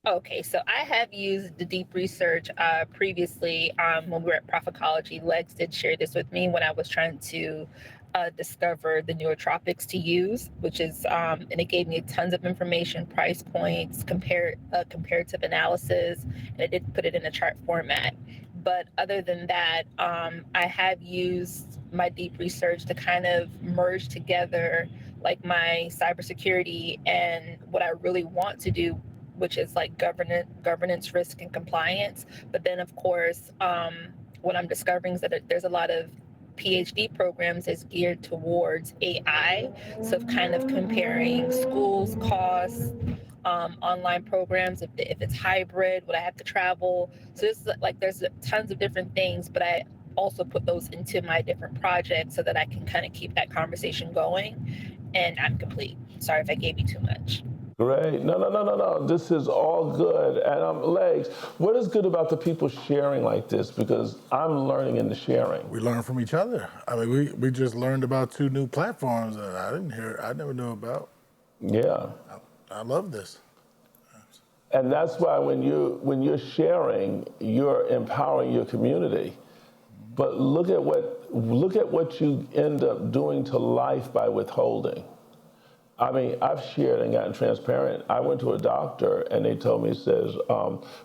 Okay, so I have used the deep research previously when we were at Profitology. Lex did share this with me when I was trying to discover the neurotropics to use, which is, and it gave me tons of information, price points, comparative analysis, and it did put it in a chart format. But other than that, I have used my deep research to kind of merge together like my cybersecurity and what I really want to do, which is like governance, risk, and compliance. But then, of course, what I'm discovering is that there's a lot of PhD programs is geared towards AI. So, kind of comparing schools' costs, online programs, if it's hybrid, would I have to travel? So, it's like there's tons of different things, but I also put those into my different projects so that I can kind of keep that conversation going. And I'm complete. Sorry if I gave you too much. Great. No, no, no, no, no. This is all good. And Legs, what is good about the people sharing like this? Because I'm learning in the sharing. We learn from each other. I mean, we just learned about two new platforms that I never knew about. Yeah. I love this. And that's why when you're sharing, you're empowering your community. But look at what you end up doing to life by withholding. I mean, I've shared and gotten transparent. I went to a doctor and they told me,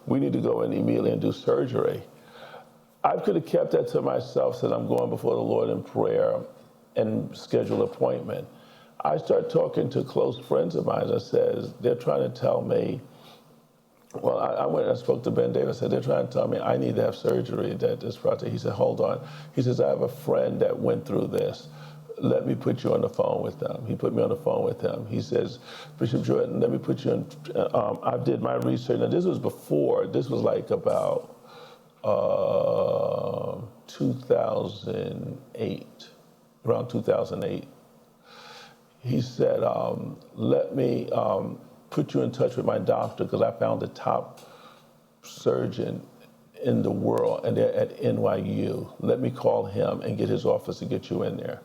we need to go in immediately and do surgery. I could have kept that to myself, said I'm going before the Lord in prayer and schedule an appointment. I start talking to close friends of mine. I says, they're trying to tell me, well, I went and I spoke to Ben Davis. I said, they're trying to tell me I need to have surgery, that this project. He said, hold on. He says, I have a friend that went through this. Let me put you on the phone with them. He put me on the phone with him. He says, Bishop Jordan, let me put you in. I did my research. Now, this was like about 2008, around 2008. He said, let me put you in touch with my doctor because I found the top surgeon in the world and they're at NYU. Let me call him and get his office to get you in there.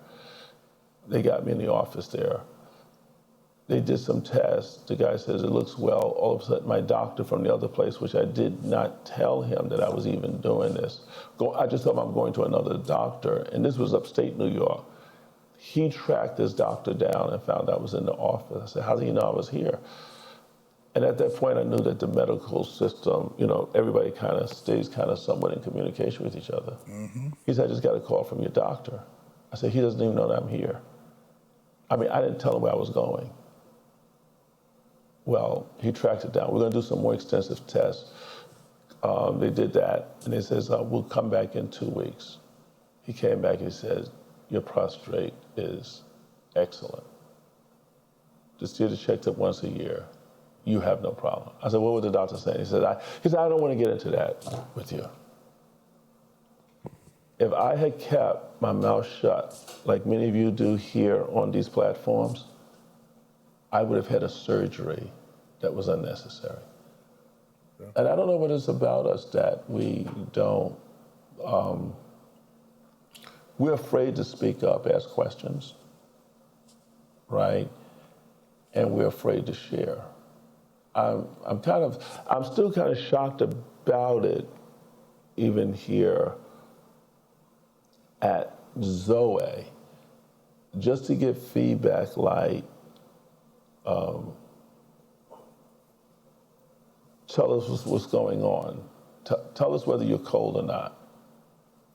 They got me in the office there. They did some tests. The guy says it looks well. All of a sudden, my doctor from the other place, which I did not tell him that I was even doing this, I just told him I'm going to another doctor, and this was upstate New York. He tracked this doctor down and found I was in the office. I said, how do you know I was here? And at that point, I knew that the medical system, everybody kind of stays somewhat in communication with each other. Mm-hmm. He said, I just got a call from your doctor. I said, he doesn't even know that I'm here. I mean, I didn't tell him where I was going. Well, he tracked it down. We're going to do some more extensive tests. They did that, and he says, we'll come back in 2 weeks. He came back and he says, your prostate is excellent. Just get it checked up once a year. You have no problem. I said, what was the doctor saying? He said, I don't want to get into that with you. If I had kept my mouth shut, like many of you do here on these platforms, I would have had a surgery that was unnecessary. Yeah. And I don't know what it's about us that we don't, we're afraid to speak up, ask questions, right? And we're afraid to share. I'm still kind of shocked about it, even here at Zoe, just to get feedback like, tell us what's going on. Tell us whether you're cold or not.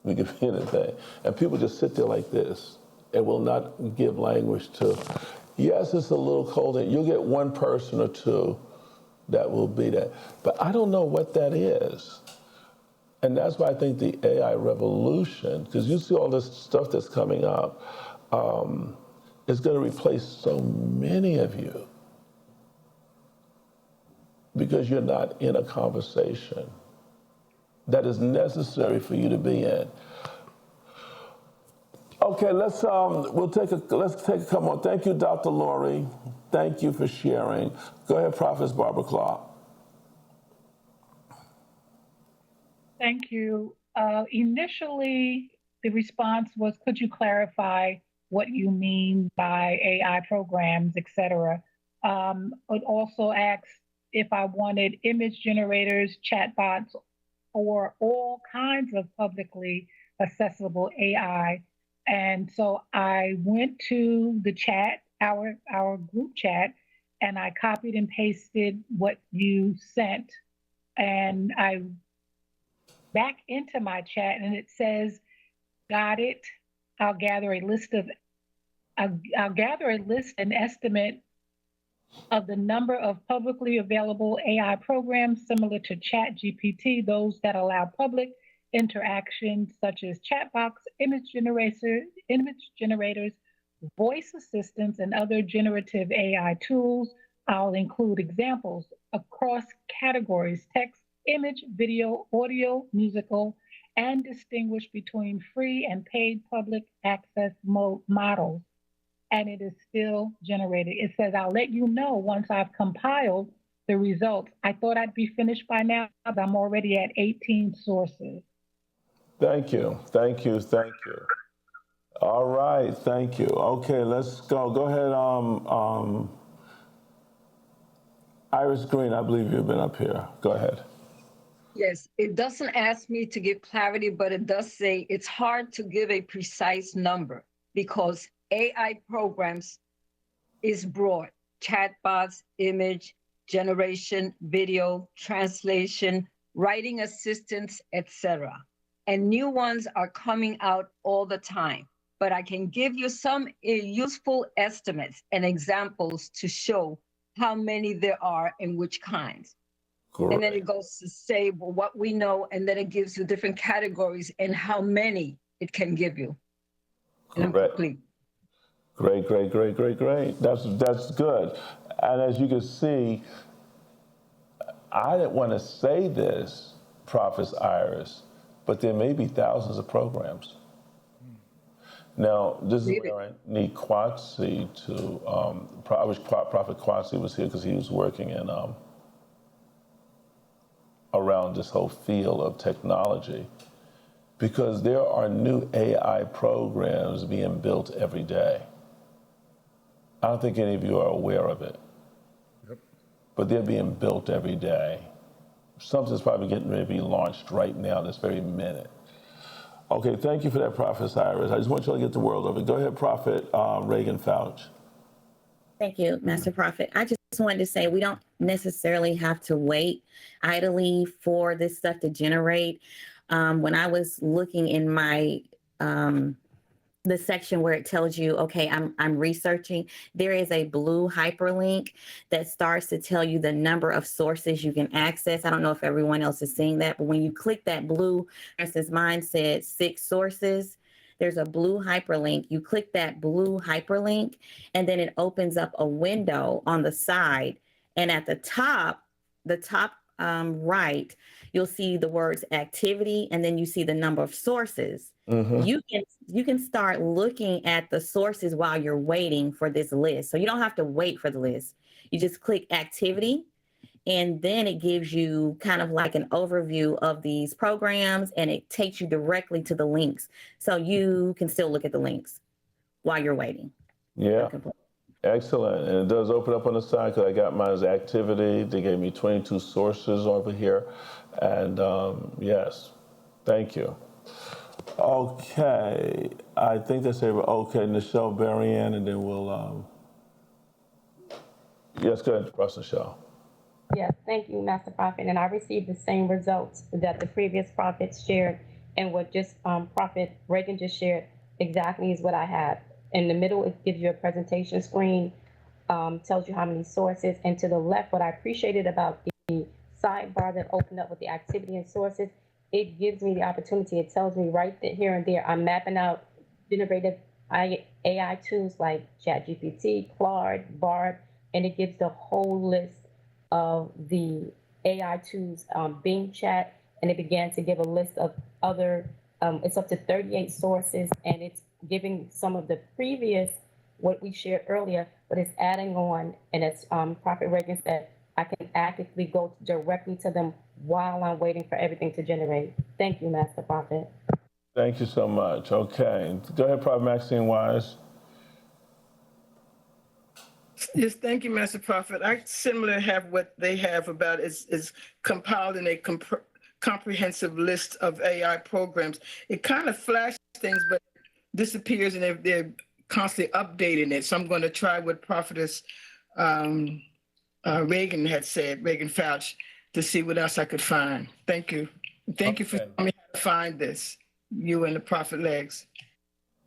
We can be anything. And people just sit there like this and will not give language to, yes, it's a little cold. And you'll get one person or two that will be that. But I don't know what that is. And that's why I think the AI revolution, because you see all this stuff that's coming up, is going to replace so many of you because you're not in a conversation that is necessary for you to be in. Okay, let's take a couple more. Thank you, Dr. Lori. Thank you for sharing. Go ahead, Prophetess Barbara Clark. Thank you. Initially, the response was, could you clarify what you mean by AI programs, et cetera? It also asks, if I wanted image generators, chatbots, or all kinds of publicly accessible AI. And so I went to the chat, our group chat, and I copied and pasted what you sent. And I back into my chat, and it says, got it. I'll gather a list of I'll gather a list and estimate of the number of publicly available AI programs similar to ChatGPT, those that allow public interaction such as chatbots, image generators, voice assistants, and other generative AI tools. I'll include examples across categories: text, image, video, audio, musical, and distinguish between free and paid public access models. And it is still generated. It says, I'll let you know once I've compiled the results. I thought I'd be finished by now, but I'm already at 18 sources. Thank you. Thank you. Thank you. All right. Thank you. Okay, let's go. Go ahead. Iris Green, I believe you've been up here. Go ahead. Yes, it doesn't ask me to give clarity, but it does say it's hard to give a precise number because AI programs is broad: chatbots, image generation, video, translation, writing assistants, etc. And new ones are coming out all the time. But I can give you some useful estimates and examples to show how many there are and which kinds. Correct. And then it goes to say, well, what we know, and then it gives you different categories and how many it can give you. And I'm Correct. complete. Great, great, great, great, great. That's good. And as you can see, I didn't want to say this, Prophet Iris, but there may be thousands of programs. Now, this is where I need Kwasi to, I wish Prophet Kwasi was here because he was working in around this whole field of technology, because there are new AI programs being built every day. I don't think any of you are aware of it, but they're being built every day. Something's probably getting ready to be launched right now, this very minute. Okay, thank you for that, Prophet Cyrus. I just want you to get the world of it. Go ahead, Prophet Reagan Fouch. Thank you, Master Prophet. I just wanted to say we don't necessarily have to wait idly for this stuff to generate. When I was looking in my the section where it tells you, okay, I'm researching, there is a blue hyperlink that starts to tell you the number of sources you can access. I don't know if everyone else is seeing that, but when you click that blue, for instance, mine said 6 sources. There's a blue hyperlink. You click that blue hyperlink, and then it opens up a window on the side. And at the top right, you'll see the words activity, and then you see the number of sources. Mm-hmm. You can start looking at the sources while you're waiting for this list. So you don't have to wait for the list. You just click activity, and then it gives you kind of like an overview of these programs, and it takes you directly to the links. So you can still look at the links while you're waiting. Yeah. Excellent. And it does open up on the side because I got mine as activity. They gave me 22 sources over here. And yes, thank you. Okay. I think that's it. Okay, Nichelle Berrien, and then we'll, yes, go ahead, Pastor Nichelle. Yes, thank you, Master Prophet. And I received the same results that the previous prophets shared, and what just Prophet Reagan just shared exactly is what I have. In the middle, it gives you a presentation screen, tells you how many sources, and to the left, what I appreciated about the sidebar that opened up with the activity and sources, it gives me the opportunity. It tells me right there, here and there, I'm mapping out generative AI tools like ChatGPT, Claude, Bard, and it gives the whole list of the AI tools, Bing Chat, and it began to give a list of other, it's up to 38 sources, and it's giving some of the previous, what we shared earlier, but it's adding on, and as Prophet Reagan said, I can actively go directly to them while I'm waiting for everything to generate. Thank you, Master Prophet. Thank you so much. Okay, go ahead, Prophet Maxine Wise. Yes, thank you, Master Prophet. I similarly have what they have about is compiled in a comprehensive list of AI programs. It kind of flashes things, but disappears, and they're constantly updating it. So I'm going to try what Prophetess Reagan had said, Reagan Fouch, to see what else I could find. Thank you. Thank you for Okay. telling me how to find this, you and the Prophet Legs.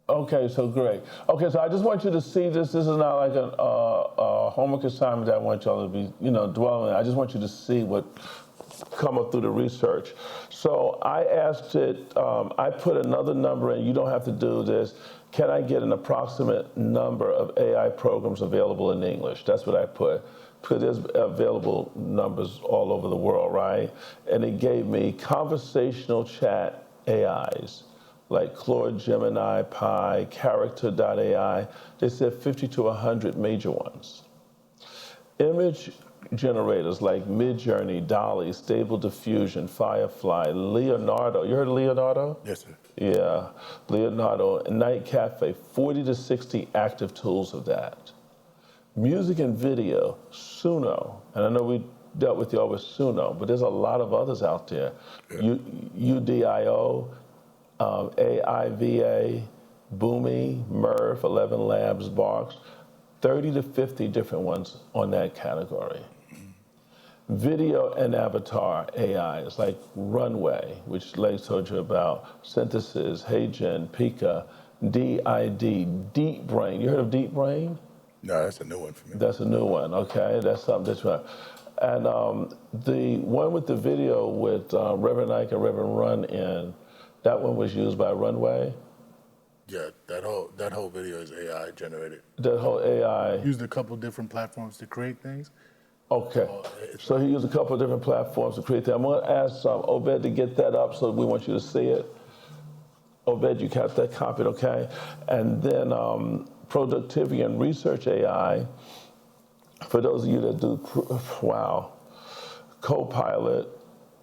Okay, so great. Okay, so I just want you to see this. This is not like a homework assignment that I want y'all to be, dwelling on. I just want you to see what come up through the research. So I asked it, I put another number in. You don't have to do this. Can I get an approximate number of AI programs available in English? That's what I put. Because there's available numbers all over the world, right? And it gave me conversational chat AIs like Claude, Gemini, Pi, Character.ai. They said 50 to 100 major ones. Image generators like Midjourney, DALL-E, Stable Diffusion, Firefly, Leonardo. You heard of Leonardo? Yes, sir. Yeah, Leonardo, Night Cafe, 40 to 60 active tools of that. Music and video, Suno, and I know we dealt with y'all with Suno, but there's a lot of others out there. Yeah. UDIO, AIVA, Boomi, Murph, 11 Labs, Barks, 30 to 50 different ones on that category. Video and avatar AIs like Runway, which Legs told you about, Synthesis, HeyGen, Pika, DID, Deep Brain. You heard of Deep Brain? No, that's a new one for me. That's a new one, okay? That's something that's right. And the one with the video with Reverend Ike and Reverend Run in, that one was used by Runway. Yeah, that whole video is AI generated. That whole AI. Used a couple different platforms to create things. Okay. So he used a couple of different platforms to create that. I'm going to ask Obed to get that up, so we want you to see it. Obed, you got that copied, okay? And then productivity and research AI, for those of you that do, wow, Copilot,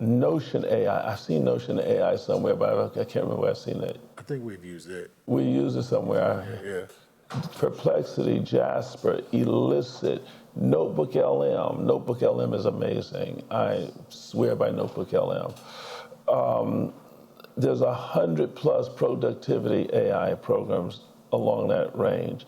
Notion AI. I've seen Notion AI somewhere, but I can't remember where I've seen it. I think we've used it. We use it somewhere. Yeah. Perplexity, Jasper, Elicit, Notebook LM. Notebook LM is amazing. I swear by Notebook LM. There's 100+ productivity AI programs along that range.